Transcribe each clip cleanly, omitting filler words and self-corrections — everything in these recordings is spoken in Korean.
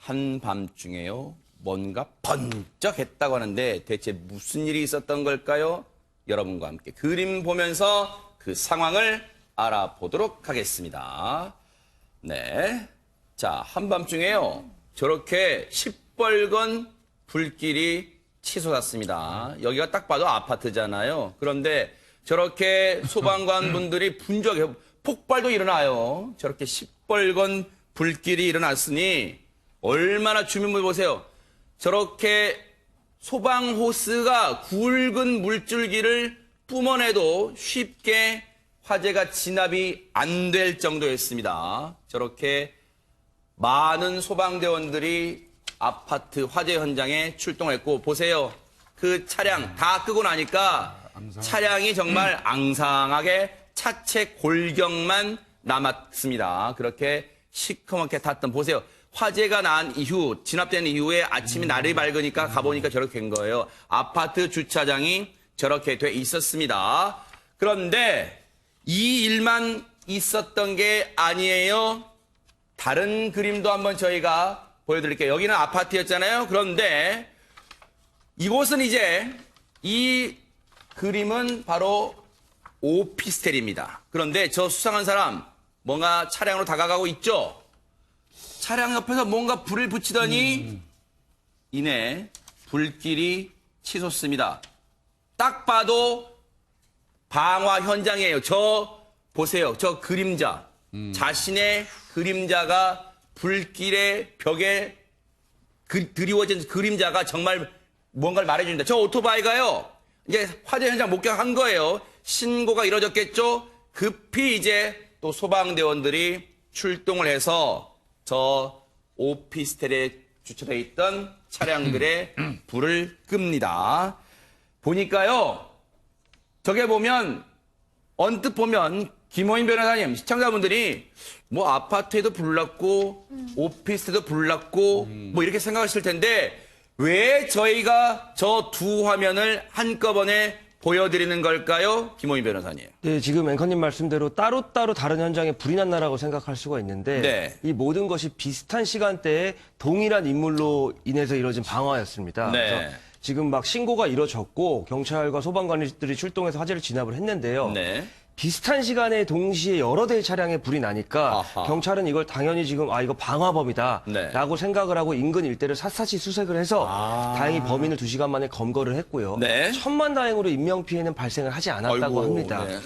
한밤중에요. 뭔가 번쩍했다고 하는데 대체 무슨 일이 있었던 걸까요? 여러분과 함께 그림 보면서 그 상황을 알아보도록 하겠습니다. 네. 자, 한밤중에요. 저렇게 시뻘건 불길이 치솟았습니다. 여기가 딱 봐도 아파트잖아요. 그런데 저렇게 소방관 분들이 분주하게 폭발도 일어나요. 저렇게 시뻘건 불길이 일어났으니 얼마나 주민분 보세요. 저렇게 소방 호스가 굵은 물줄기를 뿜어내도 쉽게 화재가 진압이 안 될 정도였습니다. 저렇게 많은 소방대원들이 아파트 화재 현장에 출동했고 보세요. 그 차량 다 끄고 나니까 차량이 정말 앙상하게 차체 골경만 남았습니다. 그렇게 시커멓게 탔던 보세요. 화재가 난 이후 진압된 이후에 아침이 날이 밝으니까 가보니까 저렇게 된 거예요. 아파트 주차장이 저렇게 돼 있었습니다. 그런데 이 일만 있었던 게 아니에요. 다른 그림도 한번 저희가 보여드릴게요. 여기는 아파트였잖아요. 그런데 이곳은 이제 이 그림은 바로 오피스텔입니다. 그런데 저 수상한 사람 뭔가 차량으로 다가가고 있죠. 차량 옆에서 뭔가 불을 붙이더니 이내 불길이 치솟습니다. 딱 봐도 방화 현장이에요. 저 보세요. 저 그림자. 자신의 그림자가 불길의 벽에 드리워진 그림자가 정말 뭔가를 말해줍니다. 저 오토바이가요. 이제 화재 현장 목격한 거예요. 신고가 이뤄졌겠죠. 급히 이제 또 소방대원들이 출동을 해서 저 오피스텔에 주차되어 있던 차량들의 불을 끕니다. 보니까요. 저게 보면 언뜻 보면 김호인 변호사님, 시청자분들이 뭐 아파트에도 불났고 오피스텔도 불났고 뭐 이렇게 생각하실 텐데 왜 저희가 저 두 화면을 한꺼번에 보여드리는 걸까요? 김호인 변호사님. 네, 지금 앵커님 말씀대로 따로따로 다른 현장에 불이 났나라고 생각할 수가 있는데 네. 이 모든 것이 비슷한 시간대에 동일한 인물로 인해서 이뤄진 방화였습니다. 네. 그래서 지금 막 신고가 이뤄졌고 경찰과 소방관들이 출동해서 화재를 진압을 했는데요. 네. 비슷한 시간에 동시에 여러 대의 차량에 불이 나니까 아하. 경찰은 이걸 당연히 지금 이거 방화범이다 네. 라고 생각을 하고 인근 일대를 샅샅이 수색을 해서 다행히 범인을 2시간 만에 검거를 했고요. 네. 천만다행으로 인명피해는 발생을 하지 않았다고 아이고, 합니다. 네.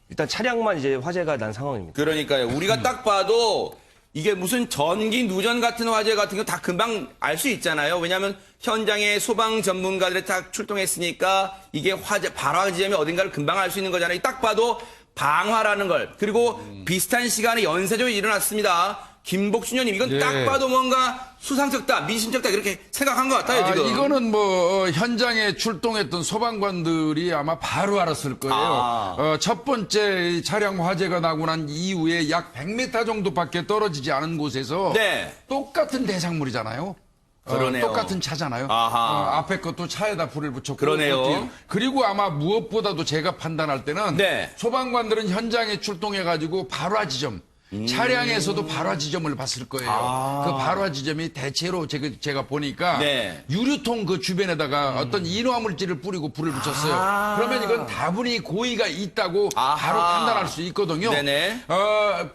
일단 차량만 이제 화재가 난 상황입니다. 그러니까요. 우리가 딱 봐도 이게 무슨 전기 누전 같은 화재 같은 거 다 금방 알 수 있잖아요. 왜냐하면 현장에 소방 전문가들이 딱 출동했으니까 이게 화재, 발화 지점이 어딘가를 금방 알 수 있는 거잖아요. 딱 봐도 방화라는 걸. 그리고 비슷한 시간에 연쇄적으로 일어났습니다. 김복준 의원님, 이건 예. 딱 봐도 뭔가 수상쩍다, 미심쩍다 이렇게 생각한 것 같아요, 지금. 이거는 뭐 현장에 출동했던 소방관들이 아마 바로 알았을 거예요. 첫 번째 차량 화재가 나고 난 이후에 약 100m 정도밖에 떨어지지 않은 곳에서 네. 똑같은 대상물이잖아요. 그러네요. 똑같은 차잖아요. 아하. 앞에 것도 차에다 불을 붙였고. 그러네요. 뒤에. 그리고 아마 무엇보다도 제가 판단할 때는 네. 소방관들은 현장에 출동해가지고 발화 지점, 차량에서도 발화 지점을 봤을 거예요. 그 발화 지점이 대체로 제가 보니까 네. 유류통 그 주변에다가 어떤 인화물질을 뿌리고 불을 붙였어요. 그러면 이건 다분히 고의가 있다고 아하. 바로 판단할 수 있거든요. 네네.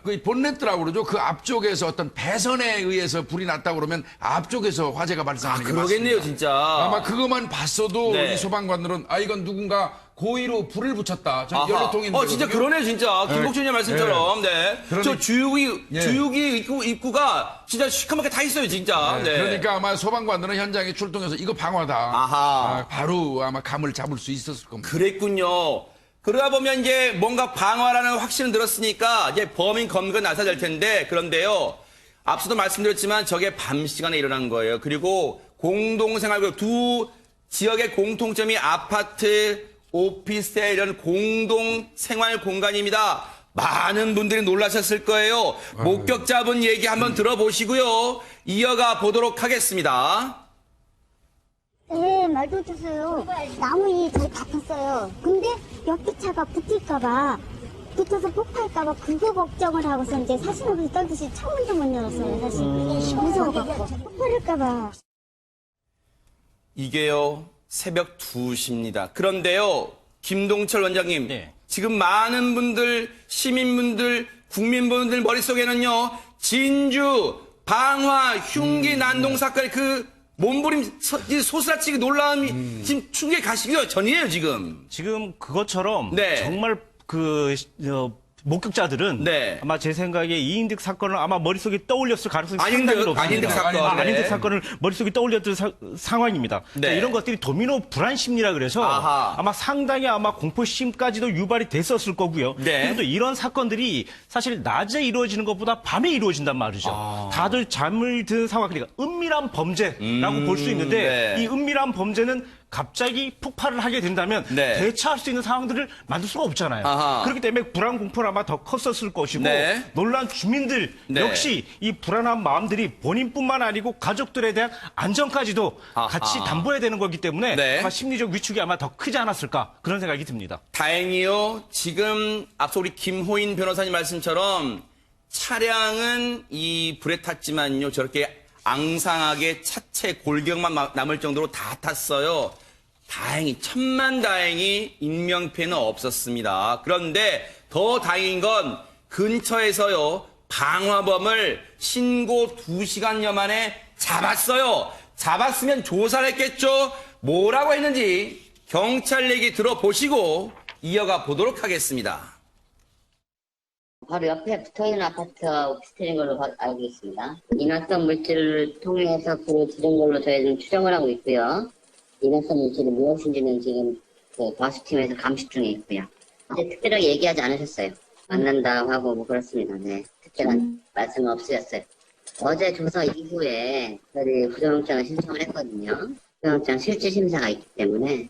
그 본네트라고 그러죠. 그 앞쪽에서 어떤 배선에 의해서 불이 났다고 그러면 앞쪽에서 화재가 발생하는 게 그러겠네요, 맞습니다. 진짜. 아마 그것만 봤어도 네. 이 소방관들은 이건 누군가 고의로 불을 붙였다. 저 아하. 연료통인데. 진짜 그러네, 진짜. 김복준 의원 말씀처럼. 네. 저 예. 주유기 입구가 진짜 시커멓게 다 있어요, 진짜. 네. 그러니까 아마 소방관들은 현장에 출동해서 이거 방화다. 아하. 바로 아마 감을 잡을 수 있었을 겁니다. 그랬군요. 그러다 보면 이제 뭔가 방화라는 확신은 들었으니까 이제 범인 검거가 나서야 될 텐데, 그런데요. 앞서도 말씀드렸지만 저게 밤 시간에 일어난 거예요. 그리고 공동생활, 두 지역의 공통점이 아파트, 오피스텔 이런 공동 생활 공간입니다. 많은 분들이 놀라셨을 거예요. 목격자분 얘기 한번 들어보시고요. 이어가 보도록 하겠습니다. 네, 말도 주세요. 나무 이 저희 다 탔어요. 근데 옆에 차가 붙을까봐 붙어서 폭파할까봐 그거 걱정을 하고서 이제 사시는 떨듯이 창문도 못 열었어요, 사실. 무서워갖고. 폭발할까봐. 이게요, 새벽 2시입니다. 그런데요, 김동철 원장님, 네. 지금 많은 분들, 시민분들, 국민분들 머릿속에는요, 진주, 방화, 흉기, 난동 사건의 그 몸부림, 소스라치기 놀라움이 지금 충격이 가시기 전이에요, 지금. 지금 그것처럼 네. 정말 목격자들은 네. 아마 제 생각에 이인득 사건을 아마 머릿속에 떠올렸을 가능성이 안인득, 상당히 높습니다. 안인득 사건. 안인득 네. 사건을 머릿속에 떠올렸던 상황입니다. 네. 이런 것들이 도미노 불안 심리라 그래서 아하. 아마 상당히 아마 공포심까지도 유발이 됐었을 거고요. 네. 그리고 또 이런 사건들이 사실 낮에 이루어지는 것보다 밤에 이루어진단 말이죠. 다들 잠을 든 상황, 그러니까 은밀한 범죄라고 볼 수 있는데 네. 이 은밀한 범죄는 갑자기 폭발을 하게 된다면 네. 대처할 수 있는 상황들을 만들 수가 없잖아요. 아하. 그렇기 때문에 불안 공포는 아마 더 컸었을 것이고 네. 놀란 주민들 네. 역시 이 불안한 마음들이 본인뿐만 아니고 가족들에 대한 안전까지도 아하. 같이 담보해야 되는 거기 때문에 네. 아마 심리적 위축이 아마 더 크지 않았을까 그런 생각이 듭니다. 다행히요, 지금 앞서 우리 김호인 변호사님 말씀처럼 차량은 이 불에 탔지만요, 저렇게 앙상하게 차체 골격만 남을 정도로 다 탔어요. 다행히, 천만다행히 인명피해는 없었습니다. 그런데 더 다행인 건 근처에서요, 방화범을 신고 2시간여 만에 잡았어요. 잡았으면 조사를 했겠죠? 뭐라고 했는지 경찰 얘기 들어보시고 이어가 보도록 하겠습니다. 바로 옆에 붙어있는 아파트가 오피스텔인 걸로 알고 있습니다. 인화성 물질을 통해서 불을 지른 걸로 저희는 추정을 하고 있고요. 인화성 물질이 무엇인지는 지금 과수팀에서 감식 중에 있고요. 근데 특별하게 얘기하지 않으셨어요. 만난다 하고 뭐 그렇습니다. 네, 특별한 말씀은 없으셨어요. 어제 조사 이후에 저희 구속영장을 신청을 했거든요. 구속영장 실질 심사가 있기 때문에.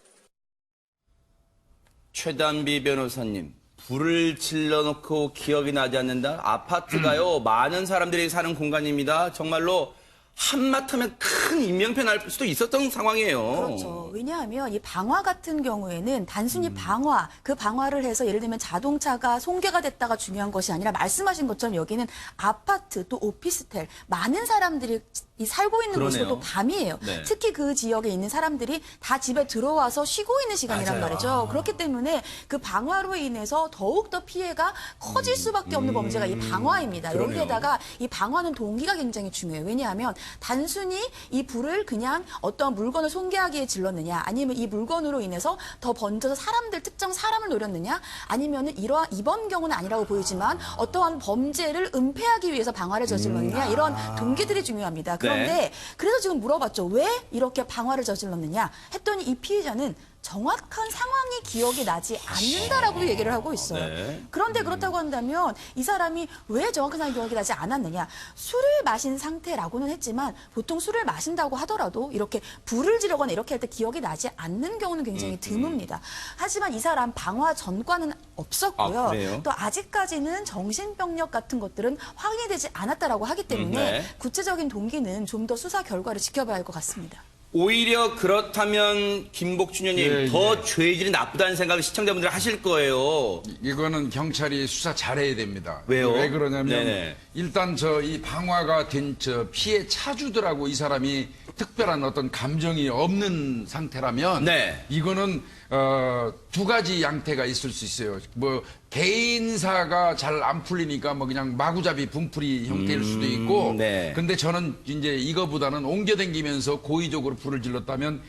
최단비 변호사님, 불을 질러놓고 기억이 나지 않는다? 아파트가요, 많은 사람들이 사는 공간입니다. 정말로 한마터면 큰 인명피해 날 수도 있었던 상황이에요. 그렇죠. 왜냐하면 이 방화 같은 경우에는 단순히 방화, 그 방화를 해서 예를 들면 자동차가 손괴가 됐다가 중요한 것이 아니라 말씀하신 것처럼 여기는 아파트 또 오피스텔 많은 사람들이 살고 있는 그러네요. 곳이고 또 밤이에요. 네. 특히 그 지역에 있는 사람들이 다 집에 들어와서 쉬고 있는 시간이란 맞아요. 말이죠. 그렇기 때문에 그 방화로 인해서 더욱더 피해가 커질 수밖에 없는 범죄가 이 방화입니다. 그러네요. 여기에다가 이 방화는 동기가 굉장히 중요해요. 왜냐하면 단순히 이 불을 그냥 어떤 물건을 손괴하기에 질렀느냐, 아니면 이 물건으로 인해서 더 번져서 특정 사람을 노렸느냐, 아니면은 이번 경우는 아니라고 보이지만 어떠한 범죄를 은폐하기 위해서 방화를 저질렀느냐, 이런 동기들이 중요합니다. 그런데 그래서 지금 물어봤죠. 왜 이렇게 방화를 저질렀느냐 했더니 이 피해자는 정확한 상황이 기억이 나지 않는다라고 얘기를 하고 있어요. 네. 그런데 그렇다고 한다면 이 사람이 왜 정확한 상황이 기억이 나지 않았느냐. 술을 마신 상태라고는 했지만 보통 술을 마신다고 하더라도 이렇게 불을 지르거나 이렇게 할 때 기억이 나지 않는 경우는 굉장히 드뭅니다. 하지만 이 사람 방화 전과는 없었고요. 아, 그래요? 또 아직까지는 정신병력 같은 것들은 확인이 되지 않았다라고 하기 때문에 네. 구체적인 동기는 좀 더 수사 결과를 지켜봐야 할 것 같습니다. 오히려 그렇다면 김복준 의원님, 더 죄질이 나쁘다는 생각을 시청자분들 하실 거예요. 이거는 경찰이 수사 잘해야 됩니다. 왜요? 왜 그러냐면 네네. 일단 이 방화가 된 피해 차주들하고 이 사람이 특별한 어떤 감정이 없는 상태라면 네. 이거는 두 가지 양태가 있을 수 있어요. 뭐 개인사가 잘 안 풀리니까 뭐 그냥 마구잡이 분풀이 형태일 수도 있고. 네. 근데 저는 이제 이거보다는 옮겨다니면서 고의적으로 불을 질렀다면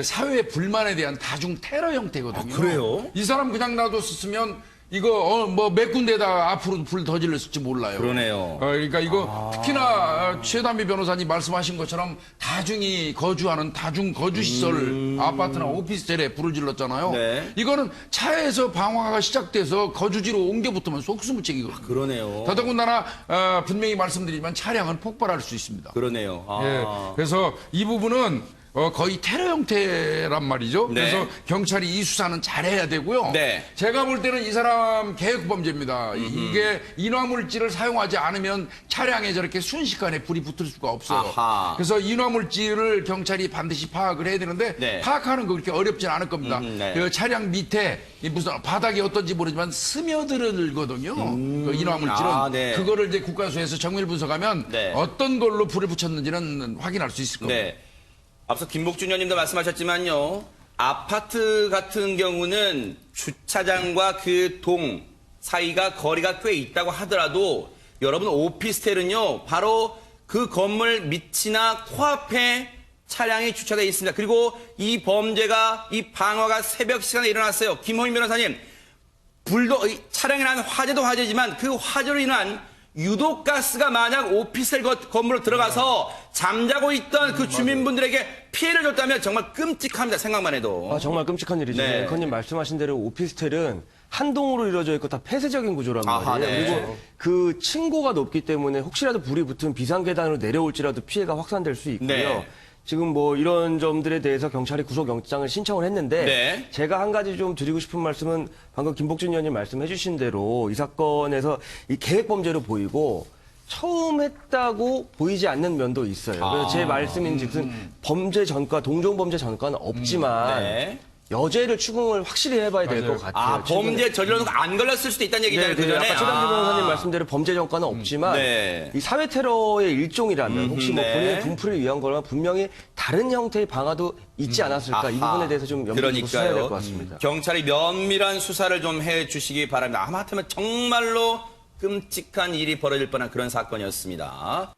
사회 불만에 대한 다중 테러 형태거든요. 아, 그래요? 이 사람 그냥 놔뒀으면 이거 뭐 몇 군데다 앞으로 불 더 질렀을지 몰라요. 그러네요. 그러니까 이거 특히나 최단비 변호사님 말씀하신 것처럼 다중이 거주하는 다중 거주 시설 아파트나 오피스텔에 불을 질렀잖아요. 네. 이거는 차에서 방화가 시작돼서 거주지로 옮겨붙으면 속수무책이거든요. 그러네요. 더더군다나 분명히 말씀드리지만 차량은 폭발할 수 있습니다. 그러네요. 아. 예, 그래서 이 부분은 거의 테러 형태란 말이죠. 네. 그래서 경찰이 이 수사는 잘해야 되고요. 네. 제가 볼 때는 이 사람 계획범죄입니다. 이게 인화물질을 사용하지 않으면 차량에 저렇게 순식간에 불이 붙을 수가 없어요. 아하. 그래서 인화물질을 경찰이 반드시 파악을 해야 되는데 네. 파악하는 거 그렇게 어렵진 않을 겁니다. 네. 그 차량 밑에 이 무슨 바닥이 어떤지 모르지만 스며들거든요. 그 인화물질은 아, 네. 그거를 이제 국가수에서 정밀 분석하면 네. 어떤 걸로 불을 붙였는지는 확인할 수 있을 겁니다. 네. 앞서 김복준 의원님도 말씀하셨지만요. 아파트 같은 경우는 주차장과 그 동 사이가 거리가 꽤 있다고 하더라도 여러분 오피스텔은요. 바로 그 건물 밑이나 코앞에 차량이 주차되어 있습니다. 그리고 이 범죄가 이 방화가 새벽 시간에 일어났어요. 김호민 변호사님. 차량에 난 화재도 화재지만 그 화재로 인한 유독가스가 만약 오피스텔 건물로 들어가서 잠자고 있던 그 주민분들에게 피해를 줬다면 정말 끔찍합니다. 생각만 해도. 아, 정말 끔찍한 일이죠. 네. 앵커님 말씀하신 대로 오피스텔은 한 동으로 이루어져 있고 다 폐쇄적인 구조란 아하, 말이에요. 네. 그리고 그 층고가 높기 때문에 혹시라도 불이 붙으면 비상계단으로 내려올지라도 피해가 확산될 수 있고요. 네. 지금 뭐 이런 점들에 대해서 경찰이 구속영장을 신청을 했는데 네. 제가 한 가지 좀 드리고 싶은 말씀은 방금 김복준 의원님 말씀해 주신 대로 이 사건에서 이 계획범죄로 보이고 처음 했다고 보이지 않는 면도 있어요. 그래서 제 말씀인즉슨 범죄 전과 동종범죄 전과는 없지만 네. 여죄를 추궁을 확실히 해봐야 될 것 같아요. 아, 범죄 저질러서 안 걸렸을 수도 있다는 얘기잖아요. 네, 그 네. 전에. 아까 최단주 변호사님 말씀대로 범죄 전과는 없지만 네. 이 사회 테러의 일종이라면 혹시 뭐 네. 본인의 분풀을 위한 거라면 분명히 다른 형태의 방화도 있지 않았을까 이 아하. 부분에 대해서 좀 염두에 두고 수사해야 될 것 같습니다. 경찰이 면밀한 수사를 좀 해주시기 바랍니다. 하마터면 정말로 끔찍한 일이 벌어질 뻔한 그런 사건이었습니다.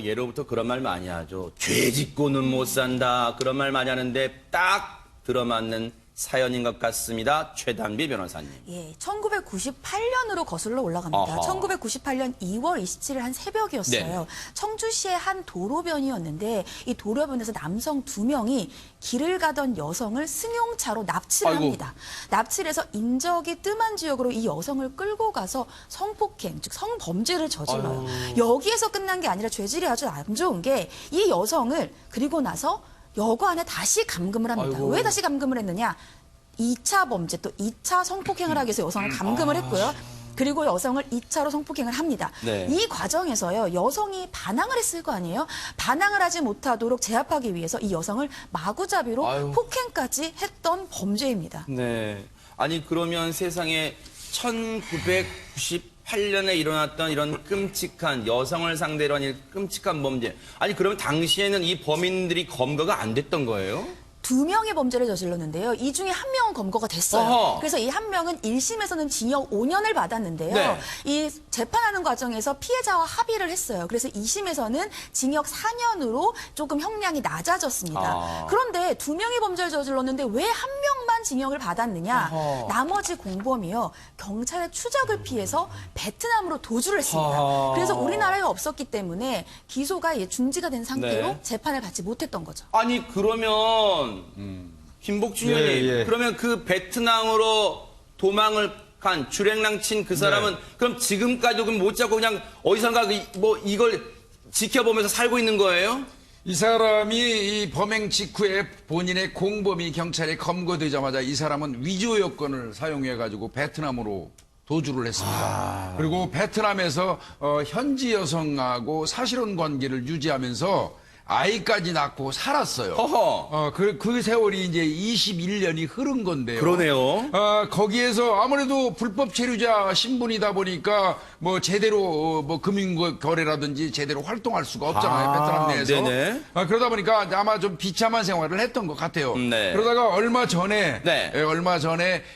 예로부터 그런 말 많이 하죠. 죄 짓고는 못 산다. 그런 말 많이 하는데 딱 들어맞는 사연인 것 같습니다. 최단비 변호사님. 예, 1998년으로 거슬러 올라갑니다. 아하. 1998년 2월 27일 한 새벽이었어요. 네. 청주시의 한 도로변이었는데 이 도로변에서 남성 2명이 길을 가던 여성을 승용차로 납치를 아이고. 합니다. 납치를 해서 인적이 뜸한 지역으로 이 여성을 끌고 가서 성폭행, 즉 성범죄를 저질러요. 여기에서 끝난 게 아니라 죄질이 아주 안 좋은 게 이 여성을 그리고 나서 여관에 다시 감금을 합니다. 왜 다시 감금을 했느냐? 2차 범죄 또 2차 성폭행을 하기 위해서 여성을 감금을 했고요. 그리고 여성을 2차로 성폭행을 합니다. 네. 이 과정에서요. 여성이 반항을 했을 거 아니에요? 반항을 하지 못하도록 제압하기 위해서 이 여성을 마구잡이로 폭행까지 했던 범죄입니다. 네. 아니 그러면 세상에 1998년에 일어났던 이런 끔찍한 여성을 상대로 한 이 끔찍한 범죄. 아니 그러면 당시에는 이 범인들이 검거가 안 됐던 거예요? 2명의 범죄를 저질렀는데요. 이 중에 한 명은 검거가 됐어요. 어허. 그래서 이 한 명은 1심에서는 징역 5년을 받았는데요. 네. 이 재판하는 과정에서 피해자와 합의를 했어요. 그래서 2심에서는 징역 4년으로 조금 형량이 낮아졌습니다. 아. 그런데 2명의 범죄를 저질렀는데 왜 한 명만 징역을 받았느냐? 나머지 공범이요. 경찰의 추적을 피해서 베트남으로 도주를 했습니다. 아하. 그래서 우리나라에 없었기 때문에 기소가 중지가 된 상태로 네. 재판을 받지 못했던 거죠. 아니 그러면 김복준 의원님 그러면 그 베트남으로 도망을 간 주랭랑 친 그 사람은 그럼 지금까지도 그럼 못 잡고 그냥 어디선가 뭐 이걸 지켜보면서 살고 있는 거예요? 이 사람이 이 범행 직후에 본인의 공범이 경찰에 검거되자마자 이 사람은 위조 여권을 사용해가지고 베트남으로 도주를 했습니다. 그리고 베트남에서 현지 여성하고 사실혼 관계를 유지하면서 아이까지 낳고 살았어요. 허허. 그 세월이 이제 21년이 흐른 건데요. 그러네요. 거기에서 아무래도 불법 체류자 신분이다 보니까 뭐 제대로 뭐 금융 거래라든지 제대로 활동할 수가 없잖아요. 베트남 내에서. 네네. 그러다 보니까 아마 좀 비참한 생활을 했던 것 같아요. 네. 그러다가 얼마 전에 네.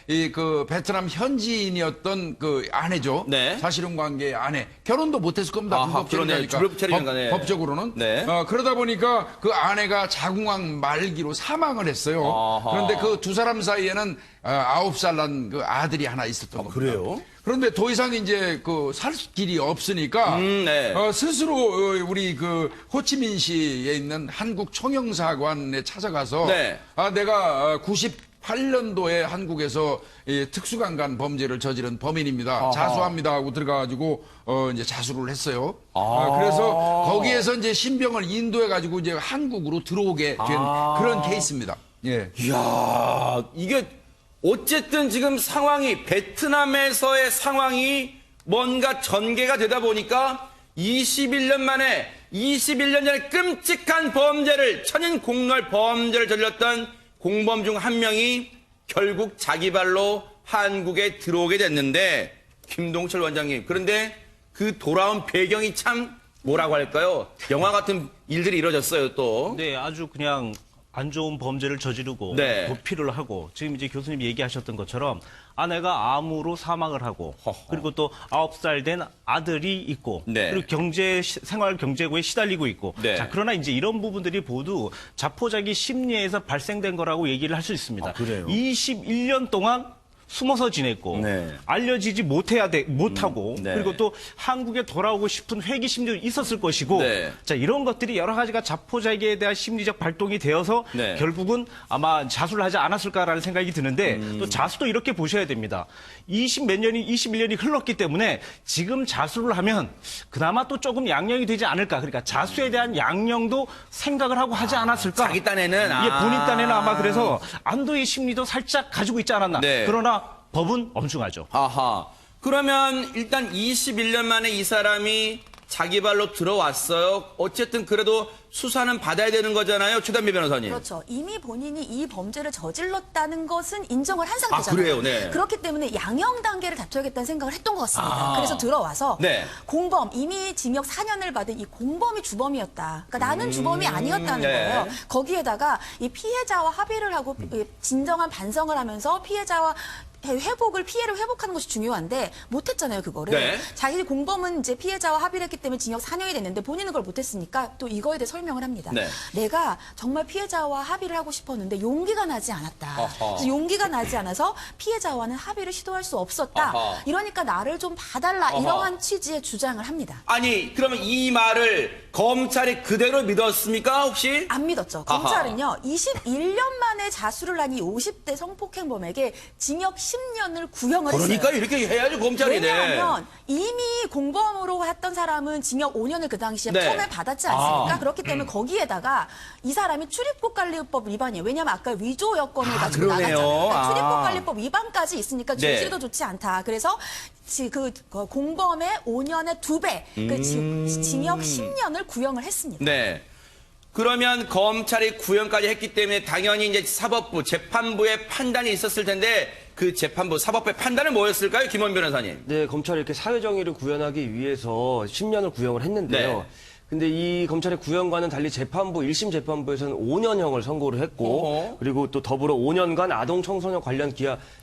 이 그 베트남 현지인이었던 그 아내죠. 네. 사실혼 관계의 아내. 결혼도 못했을 겁니다. 아하, 불법 그러네. 체류자니까. 불법 체류자니까, 네. 법적으로는. 네. 그러다 보니까 그 아내가 자궁암 말기로 사망을 했어요. 아하. 그런데 그 두 사람 사이에는 9살 난 그 아들이 하나 있었던 겁니다. 그래요? 그런데 더 이상 이제 그 살 길이 없으니까 네. 스스로 우리 그 호치민시에 있는 한국 총영사관에 찾아가서 네. 내가 2008년도에 한국에서 이 특수강간 범죄를 저지른 범인입니다. 자수합니다 하고 들어가가지고 이제 자수를 했어요. 그래서 거기에서 이제 신병을 인도해가지고 이제 한국으로 들어오게 된 그런 케이스입니다. 예. 이야, 이게 어쨌든 지금 상황이 베트남에서의 상황이 뭔가 전개가 되다 보니까 21년 전에 끔찍한 범죄를 천인 공노할 범죄를 저질렀던 공범 중 한 명이 결국 자기 발로 한국에 들어오게 됐는데 김동철 원장님 그런데 그 돌아온 배경이 참 뭐라고 할까요? 영화 같은 일들이 이루어졌어요 또. 네, 아주 그냥 안 좋은 범죄를 저지르고 네. 도피를 하고 지금 이제 교수님 얘기하셨던 것처럼 아내가 암으로 사망을 하고 허허. 그리고 또 9살 된 아들이 있고 네. 그리고 생활 경제고에 시달리고 있고 네. 자 그러나 이제 이런 부분들이 모두 자포자기 심리에서 발생된 거라고 얘기를 할 수 있습니다. 그래요? 21년 동안 숨어서 지냈고 네. 알려지지 못하고 네. 그리고 또 한국에 돌아오고 싶은 회귀심도 있었을 것이고 네. 자 이런 것들이 여러 가지가 자포자기에 대한 심리적 발동이 되어서 네. 결국은 아마 자수를 하지 않았을까라는 생각이 드는데 또 자수도 이렇게 보셔야 됩니다. 21년이 흘렀기 때문에 지금 자수를 하면 그나마 또 조금 양형이 되지 않을까. 그러니까 자수에 대한 양형도 생각을 하고 하지 않았을까. 자기 딴에는 예, 본인 딴에는 아마 그래서 안도의 심리도 살짝 가지고 있지 않았나. 네. 그러나 법은 엄중하죠. 아하. 그러면 일단 21년 만에 이 사람이 자기 발로 들어왔어요. 어쨌든 그래도 수사는 받아야 되는 거잖아요. 최단비 변호사님. 그렇죠. 이미 본인이 이 범죄를 저질렀다는 것은 인정을 한 상태잖아요. 아, 그래요? 네. 그렇기 때문에 양형 단계를 다퉈야겠다는 생각을 했던 것 같습니다. 그래서 들어와서 네. 공범, 이미 징역 4년을 받은 이 공범이 주범이었다. 그러니까 나는 주범이 아니었다는 네. 거예요. 거기에다가 이 피해자와 합의를 하고 진정한 반성을 하면서 피해자와 피해를 회복하는 것이 중요한데 못했잖아요, 그거를. 네. 자기 공범은 이제 피해자와 합의를 했기 때문에 징역 4년이 됐는데 본인은 그걸 못했으니까 또 이거에 대해 설명을 합니다. 네. 내가 정말 피해자와 합의를 하고 싶었는데 용기가 나지 않았다. 어허. 그래서 용기가 나지 않아서 피해자와는 합의를 시도할 수 없었다. 어허. 이러니까 나를 좀 봐달라. 어허. 이러한 취지의 주장을 합니다. 아니, 그러면 이 말을 검찰이 그대로 믿었습니까, 혹시? 안 믿었죠. 아하. 검찰은요, 21년 만에 자수를 한 이 50대 성폭행범에게 징역 10년을 구형을 그러니까 했어요. 이렇게 해야지 검찰이네. 왜냐하면 이미 공범으로 했던 사람은 징역 5년을 그 당시에 네. 처음에 받았지 않습니까? 그렇기 때문에 거기에다가 이 사람이 출입국관리법 위반이에요. 왜냐하면 아까 위조 여건을 가지고 그러네요. 나갔잖아요. 그러니까 아. 출입국관리법 위반까지 있으니까 네. 질도 좋지 않다. 그래서 그 공범의 5년의 2배, 그 징역 10년을 구형을 했습니다. 네. 그러면 검찰이 구형까지 했기 때문에 당연히 이제 사법부, 재판부의 판단이 있었을 텐데 그 재판부, 사법부의 판단은 뭐였을까요, 김원 변호사님? 네, 검찰이 이렇게 사회정의를 구현하기 위해서 10년을 구형을 했는데요. 네. 근데 이 검찰의 구형과는 달리 재판부, 1심 재판부에서는 5년형을 선고를 했고, 어허. 그리고 또 더불어 5년간 아동 청소년 관련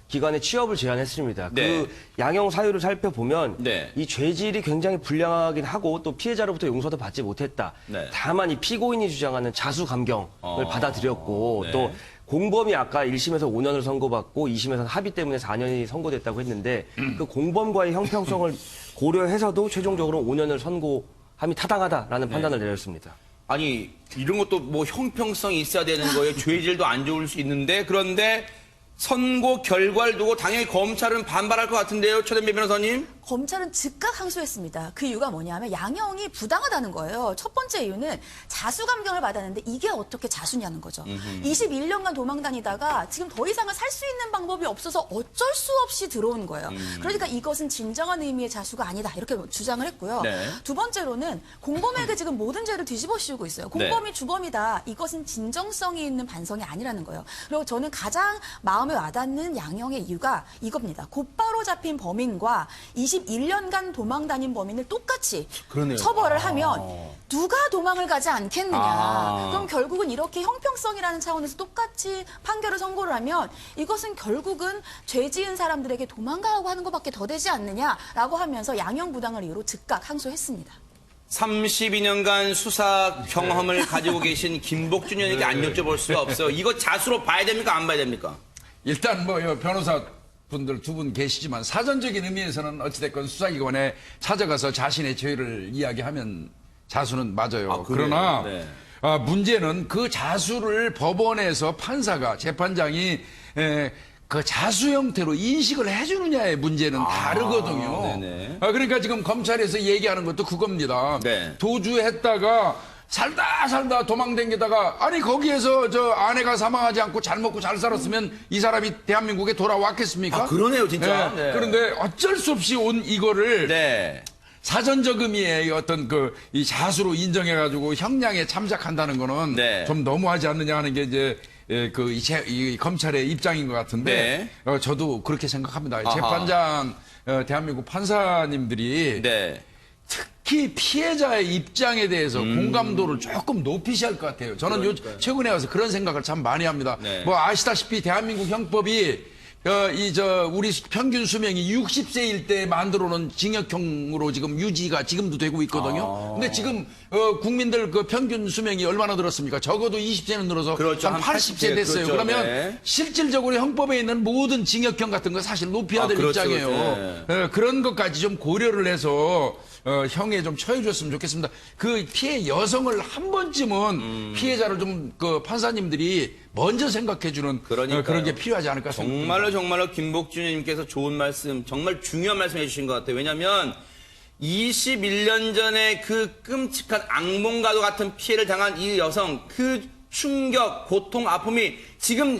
기관의 취업을 제한했습니다. 네. 그 양형 사유를 살펴보면 네. 이 죄질이 굉장히 불량하긴 하고 또 피해자로부터 용서도 받지 못했다. 네. 다만 이 피고인이 주장하는 자수 감경을 받아들였고 네. 또 공범이 아까 1심에서 5년을 선고받고 2심에서는 합의 때문에 4년이 선고됐다고 했는데 그 공범과의 형평성을 고려해서도 최종적으로 5년을 선고함이 타당하다라는 판단을 내렸습니다. 아니, 이런 것도 뭐 형평성이 있어야 되는 거예요. 죄질도 안 좋을 수 있는데. 그런데 선고 결과를 두고 당연히 검찰은 반발할 것 같은데요, 최단비 변호사님? 검찰은 즉각 항소했습니다. 그 이유가 뭐냐면 양형이 부당하다는 거예요. 첫 번째 이유는 자수 감경을 받았는데 이게 어떻게 자수냐는 거죠. 21년간 도망 다니다가 지금 더 이상은 살 수 있는 방법이 없어서 어쩔 수 없이 들어온 거예요. 그러니까 이것은 진정한 의미의 자수가 아니다. 이렇게 주장을 했고요. 네. 두 번째로는 공범에게 지금 모든 죄를 뒤집어 씌우고 있어요. 공범이 주범이다. 이것은 진정성이 있는 반성이 아니라는 거예요. 그리고 저는 가장 마음에 와닿는 양형의 이유가 이겁니다. 곧바로 잡힌 범인과 21년간 도망 다닌 범인을 똑같이 그러네요. 처벌을 하면 누가 도망을 가지 않겠느냐. 그럼 결국은 이렇게 형평성이라는 차원에서 똑같이 판결을 선고를 하면 이것은 결국은 죄 지은 사람들에게 도망가라고 하는 것밖에 더 되지 않느냐라고 하면서 양형 부당을 이유로 즉각 항소했습니다. 32년간 수사 경험을 가지고 계신 김복준 의원에게 안 여쭤볼 수가 없어요. 이거 자수로 봐야 됩니까? 안 봐야 됩니까? 일단 뭐 변호사 분들 두 분 계시지만 사전적인 의미에서는 어찌됐건 수사기관에 찾아가서 자신의 죄를 이야기하면 자수는 맞아요. 아, 그래요? 그러나 네. 문제는 그 자수를 법원에서 판사가 재판장이 그 자수 형태로 인식을 해주느냐의 문제는 다르거든요. 네네. 그러니까 지금 검찰에서 얘기하는 것도 그겁니다. 네. 도주했다가 살다 도망다니다가 아니 거기에서 저 아내가 사망하지 않고 잘 먹고 잘 살았으면 이 사람이 대한민국에 돌아왔겠습니까? 그러네요, 진짜. 네. 네. 그런데 어쩔 수 없이 온 이거를 네. 사전적 의미의 어떤 이 자수로 인정해가지고 형량에 참작한다는 거는 네. 좀 너무하지 않느냐 하는 게 이제 이 검찰의 입장인 것 같은데 저도 그렇게 생각합니다. 아하. 재판장 대한민국 판사님들이 네. 특히 피해자의 입장에 대해서 공감도를 조금 높이셔야 할 것 같아요. 저는 최근에 와서 그런 생각을 참 많이 합니다. 네. 뭐 아시다시피 대한민국 형법이 우리 평균 수명이 60세일 때 만들어 놓은 징역형으로 지금 유지가 지금도 되고 있거든요. 근데 지금 국민들 그 평균 수명이 얼마나 늘었습니까? 적어도 20세는 늘어서 그렇죠. 한 한 80세 80세 됐어요. 그렇죠. 그러면 네. 실질적으로 형법에 있는 모든 징역형 같은 거 사실 높여야 될 그렇죠, 입장이에요. 그렇죠. 그런 것까지 좀 고려를 해서 형에 좀 처해 줬으면 좋겠습니다. 그 피해 여성을 한 번쯤은 피해자를 좀 그 판사님들이 먼저 생각해 주는 그러니까요. 그런 게 필요하지 않을까 생각합니다. 정말로 김복준 님께서 좋은 말씀, 정말 중요한 말씀 해주신 것 같아요. 왜냐하면 21년 전에 그 끔찍한 악몽과도 같은 피해를 당한 이 여성, 그 충격, 고통, 아픔이 지금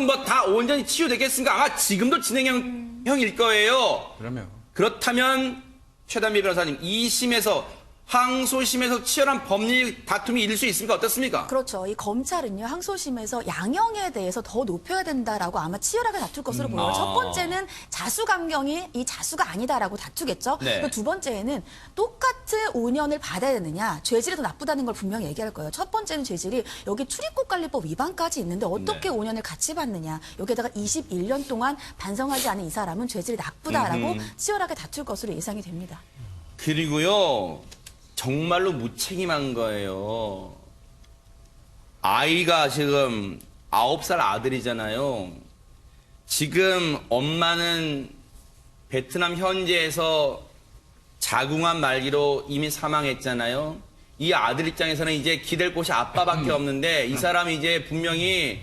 뭐 다 온전히 치유되겠습니까? 아마 지금도 진행형일 거예요. 그러면 그렇다면 최단비 변호사님, 2심에서 항소심에서 치열한 법리 다툼이 일을 수 있습니까? 어떻습니까? 그렇죠. 이 검찰은요, 항소심에서 양형에 대해서 더 높여야 된다라고 아마 치열하게 다툴 것으로 보여요. 첫 번째는 자수 감경이 이 자수가 아니다라고 다투겠죠. 네. 그리고 두 번째는 똑같은 5년을 받아야 되느냐, 죄질이 더 나쁘다는 걸 분명히 얘기할 거예요. 첫 번째는 죄질이 여기 출입국관리법 위반까지 있는데 어떻게 5년을 같이 받느냐. 여기에다가 21년 동안 반성하지 않은 이 사람은 죄질이 나쁘다라고 치열하게 다툴 것으로 예상이 됩니다. 그리고요, 정말로 무책임한 거예요. 아이가 지금 9살 아들이잖아요. 지금 엄마는 베트남 현지에서 자궁암 말기로 이미 사망했잖아요. 이 아들 입장에서는 이제 기댈 곳이 아빠밖에 없는데 이 사람이 이제 분명히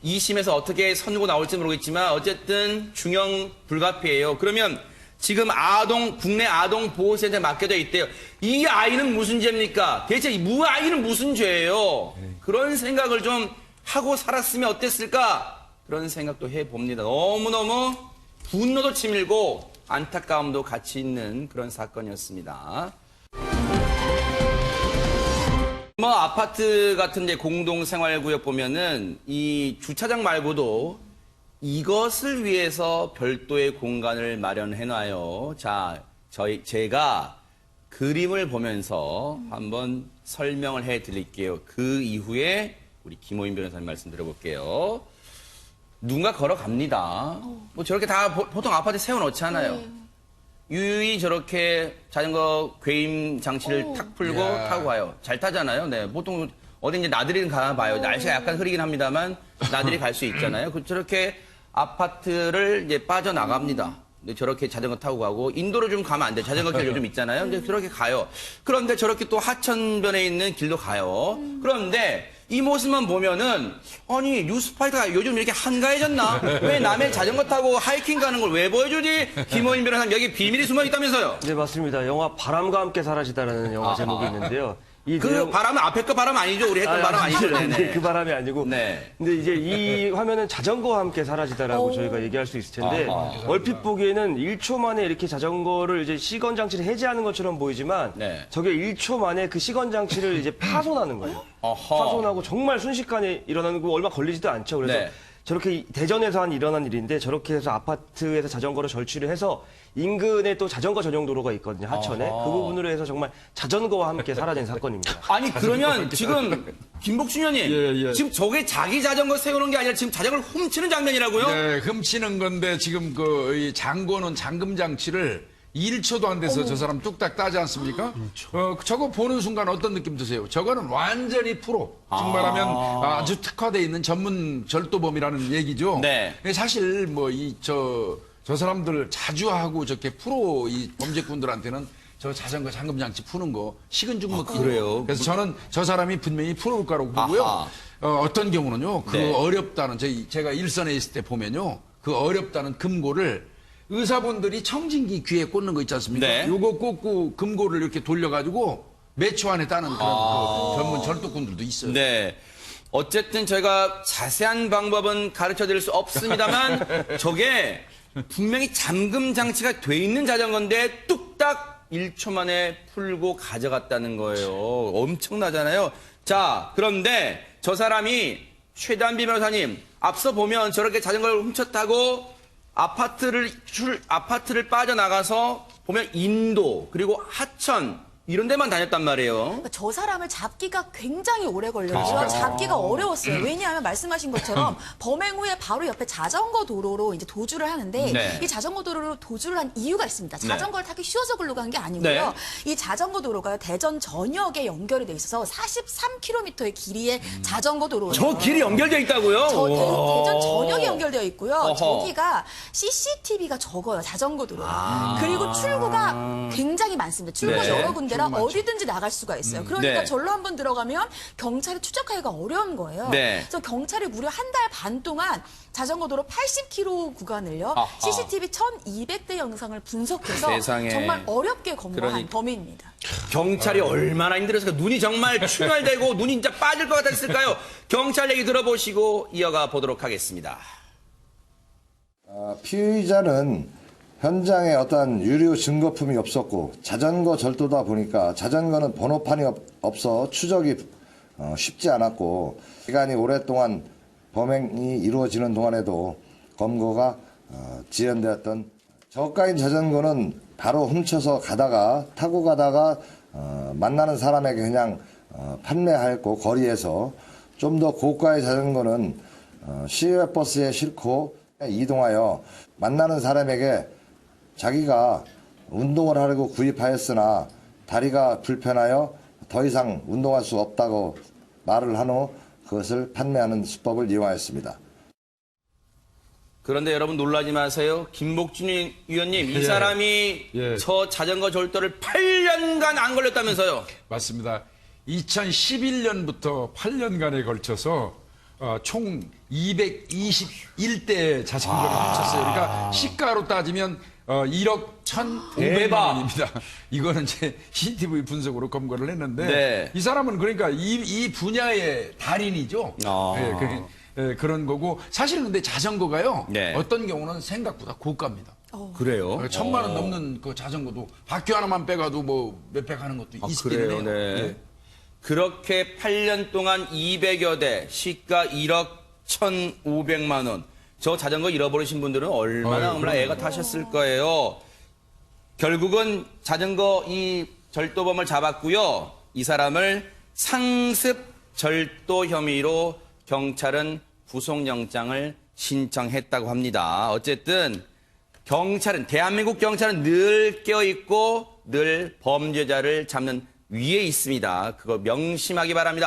2심에서 어떻게 선고 나올지 모르겠지만 어쨌든 중형 불가피해요. 그러면 지금 국내 아동 보호센터에 맡겨져 있대요. 이 아이는 무슨 죄입니까? 대체 이 아이는 무슨 죄예요? 그런 생각을 좀 하고 살았으면 어땠을까? 그런 생각도 해봅니다. 너무너무 분노도 치밀고 안타까움도 같이 있는 그런 사건이었습니다. 뭐 아파트 같은 데 공동생활구역 보면은 이 주차장 말고도 이것을 위해서 별도의 공간을 마련해놔요. 자, 제가 그림을 보면서 한번 설명을 해드릴게요. 그 이후에 우리 김호인 변호사님 말씀 드려볼게요. 누군가 걸어갑니다. 뭐 저렇게 다 보통 아파트에 세워놓잖아요. 유유히 저렇게 자전거 괴임 장치를 탁 풀고 타고 가요. 잘 타잖아요. 네, 보통 어디 이제 나들이는 가나 봐요. 날씨가 약간 흐리긴 합니다만 나들이 갈 수 있잖아요. 저렇게 아파트를 이제 빠져나갑니다. 근데 저렇게 자전거 타고 가고 인도로 좀 가면 안 돼. 자전거 길 요즘 있잖아요. 근데 저렇게 가요. 그런데 저렇게 또 하천변에 있는 길도 가요. 그런데 이 모습만 보면은 아니 뉴스파이터가 요즘 이렇게 한가해졌나? 왜 남의 자전거 타고 하이킹 가는 걸 왜 보여주지? 김호인 변호사님 여기 비밀이 숨어 있다면서요? 네, 맞습니다. 영화 바람과 함께 사라지다라는 영화 제목이 있는데요. 그 바람은 앞에 거 바람 아니죠? 우리 했던 바람 아니죠? 네네. 그 바람이 아니고. 네. 근데 이제 이 화면은 자전거와 함께 사라지다라고 저희가 얘기할 수 있을 텐데, 얼핏 보기에는 1초 만에 이렇게 자전거를 이제 시건 장치를 해제하는 것처럼 보이지만, 네. 저게 1초 만에 그 시건 장치를 이제 파손하는 거예요. 어허. 파손하고 정말 순식간에 일어나는 거 얼마 걸리지도 않죠. 그래서 네. 저렇게 대전에서 일어난 일인데 저렇게 해서 아파트에서 자전거를 절취를 해서 인근에 또 자전거 전용 도로가 있거든요. 하천에. 그 부분으로 해서 정말 자전거와 함께 사라진 사건입니다. 아니 그러면 지금 김복준 의원님 지금 저게 자기 자전거 세우는 게 아니라 지금 자전거를 훔치는 장면이라고요? 네, 훔치는 건데 지금 이 잠궈놓은 잠금 장치를 1초도 안 돼서 저 사람 뚝딱 따지 않습니까? 저거 보는 순간 어떤 느낌 드세요? 저거는 완전히 프로. 즉 말하면 아주 특화되어 있는 전문 절도범이라는 얘기죠. 네. 사실 뭐 저 사람들 자주 하고 저렇게 프로 이 범죄꾼들한테는 저 자전거 잠금 장치 푸는 거 식은 죽 먹기. 그래요? 그래서 저는 저 사람이 분명히 프로일 거라고 보고요. 아하. 어떤 경우는요. 그 네. 어렵다는 제가 일선에 있을 때 보면요. 그 어렵다는 금고를 의사분들이 청진기 귀에 꽂는 거 있지 않습니까? 네. 요거 꽂고 금고를 이렇게 돌려가지고 몇 초 안에 따는 그런 그 전문 절도꾼들도 있어요. 네. 어쨌든 저희가 자세한 방법은 가르쳐 드릴 수 없습니다만 저게 분명히 잠금 장치가 돼 있는 자전거인데 뚝딱 1초 만에 풀고 가져갔다는 거예요. 엄청나잖아요. 자, 그런데 저 사람이 최단비 변호사님 앞서 보면 저렇게 자전거를 훔쳤다고 아파트를 빠져나가서 보면 인도 그리고 하천 이런 데만 다녔단 말이에요. 그러니까 저 사람을 잡기가 굉장히 오래 걸렸고요. 잡기가 어려웠어요. 왜냐하면 말씀하신 것처럼 범행 후에 바로 옆에 자전거 도로로 이제 도주를 하는데 네. 이 자전거 도로로 도주를 한 이유가 있습니다. 자전거를 타기 쉬워서 글로 간 게 아니고요. 이 자전거 도로가요. 대전 전역에 연결이 돼 있어서 43km의 길이의 자전거 도로예요. 저 길이 연결돼 있다고요? 저 대전 전역에 연결되어 있고요. 어허. 저기가 CCTV가 적어요. 자전거 도로. 그리고 출구가 굉장히 많습니다. 출구 네. 여러 군데라 어디든지 나갈 수가 있어요. 그러니까 네. 절로 한번 들어가면 경찰이 추적하기가 어려운 거예요. 네. 그래서 경찰이 무려 한 달 반 동안 자전거 도로 80km 구간을요. 아하. CCTV 1200대 영상을 분석해서 세상에. 정말 어렵게 검거한 그러니- 범인입니다. 경찰이 얼마나 힘들었을까? 눈이 정말 충혈되고 눈이 진짜 빠질 것 같았을까요? 경찰 얘기 들어보시고 이어가 보도록 하겠습니다. 피의자는 현장에 어떠한 유료 증거품이 없었고 자전거 절도다 보니까 자전거는 번호판이 없어 추적이 쉽지 않았고 시간이 오랫동안 범행이 이루어지는 동안에도 검거가 지연되었던 저가인 자전거는 바로 훔쳐서 타고 가다가 만나는 사람에게 그냥 판매하였고 거리에서 좀 더 고가의 자전거는 시외버스에 싣고 이동하여 만나는 사람에게 자기가 운동을 하려고 구입하였으나 다리가 불편하여 더 이상 운동할 수 없다고 말을 한 후 그것을 판매하는 수법을 이용하였습니다. 그런데 여러분 놀라지 마세요. 김복준 위원님, 이 사람이 예. 저 자전거 절도를 8년간 안 걸렸다면서요? 맞습니다. 2011년부터 8년간에 걸쳐서 총 221대 자전거를 훔쳤어요. 그러니까 시가로 따지면 1억 1,500만 원입니다. 이거는 이제 CCTV 분석으로 검거를 했는데 네. 이 사람은 그러니까 이 분야의 달인이죠. 그런 거고 사실은 근데 자전거가요. 네. 어떤 경우는 생각보다 고가입니다. 그래요? 1,000만 원 넘는 그 자전거도 바퀴 하나만 빼가도 뭐 몇백 하는 것도 있기 그래요, 때문에 네. 그렇게 8년 동안 200여 대, 시가 1억 1,500만 원. 저 자전거 잃어버리신 분들은 얼마나 애가 타셨을 거예요. 결국은 자전거 이 절도범을 잡았고요. 이 사람을 상습 절도 혐의로 경찰은 구속영장을 신청했다고 합니다. 어쨌든 대한민국 경찰은 늘 깨어있고 늘 범죄자를 잡는 위에 있습니다. 그거 명심하기 바랍니다.